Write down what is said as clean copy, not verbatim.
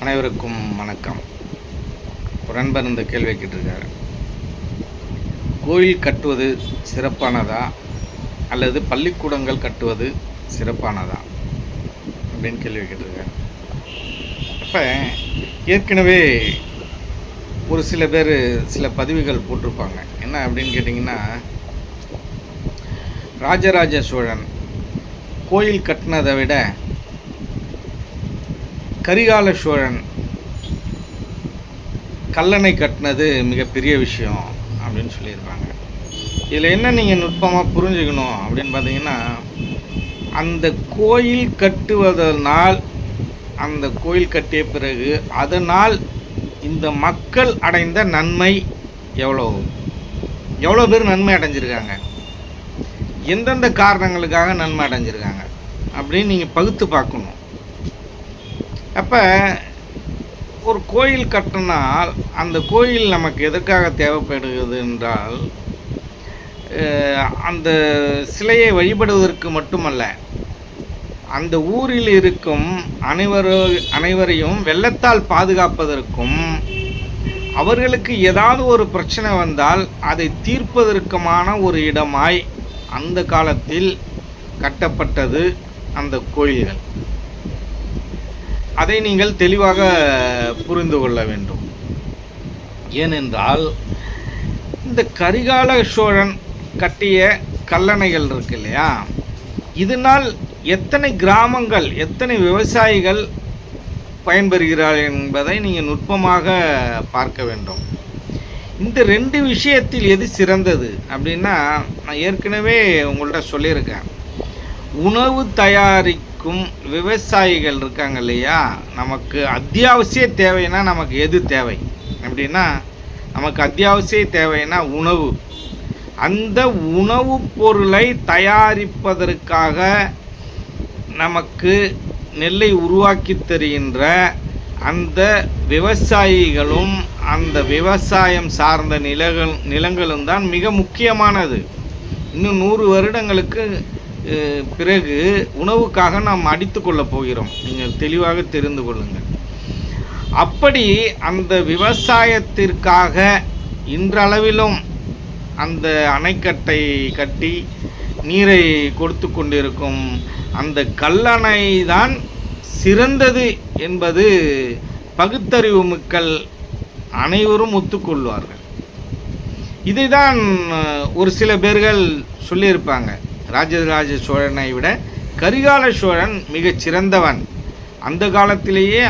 அனைவருக்கும் வணக்கம். ஒரு நண்பர் இந்த கேள்வி கேட்டிருக்காரு. கோயில் கட்டுவது சிறப்பானதா அல்லது பள்ளிக்கூடங்கள் கட்டுவது சிறப்பானதா அப்படின்னு கேள்வி கேட்டிருக்காரு. அப்போ ஏற்கனவே ஒரு சில பேர் சில பதிவுகள் போட்டிருப்பாங்க. என்ன அப்படின்னு கேட்டிங்கன்னா, ராஜராஜ சோழன் கோயில் கட்டினதை விட கரிகால சோழன் கல்லணை கட்டினது மிகப்பெரிய விஷயம் அப்படின்னு சொல்லியிருப்பாங்க. இதில் என்ன நீங்கள் நுட்பமாக புரிஞ்சுக்கணும் அப்படின்னு பார்த்தீங்கன்னா, அந்த கோயில் கட்டுவதனால், அந்த கோயில் கட்டிய பிறகு அதனால் இந்த மக்கள் அடைந்த நன்மை எவ்வளோ பேர் நன்மை அடைஞ்சிருக்காங்க, எந்தெந்த காரணங்களுக்காக நன்மை அடைஞ்சிருக்காங்க அப்படின்னு நீங்கள் பகுத்து பார்க்கணும். அப்போ ஒரு கோயில் கட்டினால் அந்த கோயில் நமக்கு எதற்காக தேவைப்படுகிறது என்றால், அந்த சிலையை வழிபடுவதற்கு மட்டுமல்ல, அந்த ஊரில் இருக்கும் அனைவரையும் வெள்ளத்தால் பாதுகாப்பதற்கும், அவர்களுக்கு ஏதாவது ஒரு பிரச்சனை வந்தால் அதை தீர்ப்பதற்குமான ஒரு இடமாய் அந்த காலத்தில் கட்டப்பட்டது அந்த கோயில்கள். அதை நீங்கள் தெளிவாக புரிந்து கொள்ள வேண்டும். ஏனென்றால், இந்த கரிகால சோழன் கட்டிய கல்லணைகள் இருக்கு இல்லையா, இதனால் எத்தனை கிராமங்கள், எத்தனை விவசாயிகள் பயன்பெறுகிறார்கள் என்பதை நீங்கள் நுட்பமாக பார்க்க வேண்டும். இந்த ரெண்டு விஷயத்தில் எது சிறந்தது அப்படின்னா, நான் ஏற்கனவே உங்கள்கிட்ட சொல்லியிருக்கேன். உணவு தயாரிக்கும் விவசாயிகள் இருக்காங்க இல்லையா, நமக்கு அத்தியாவசிய தேவைன்னா நமக்கு எது தேவை அப்படின்னா, நமக்கு அத்தியாவசிய தேவைன்னா உணவு. அந்த உணவுப் பொருளை தயாரிப்பதற்காக நமக்கு நெல்லை உருவாக்கி தருகின்ற அந்த விவசாயிகளும் அந்த விவசாயம் சார்ந்த நிலங்களும் தான் மிக முக்கியமானது. இன்னும் 100 வருடங்களுக்கு பிறகு உணவுக்காக நாம் அடித்து கொள்ளப் போகிறோம். நீங்கள் தெளிவாக தெரிந்து கொள்ளுங்கள். அப்படி அந்த விவசாயத்திற்காக இன்றளவிலும் அந்த அணைக்கட்டை கட்டி நீரை கொடுத்து கொண்டிருக்கும் அந்த கல்லணை தான் சிறந்தது என்பது பகுத்தறிவு மக்கள் அனைவரும் ஒத்துக்கொள்வார்கள். இதை தான் ஒரு சில பேர்கள் சொல்லியிருப்பாங்க. ராஜராஜ சோழனை விட கரிகால சோழன் மிகச் சிறந்தவன், அந்த காலத்திலேயே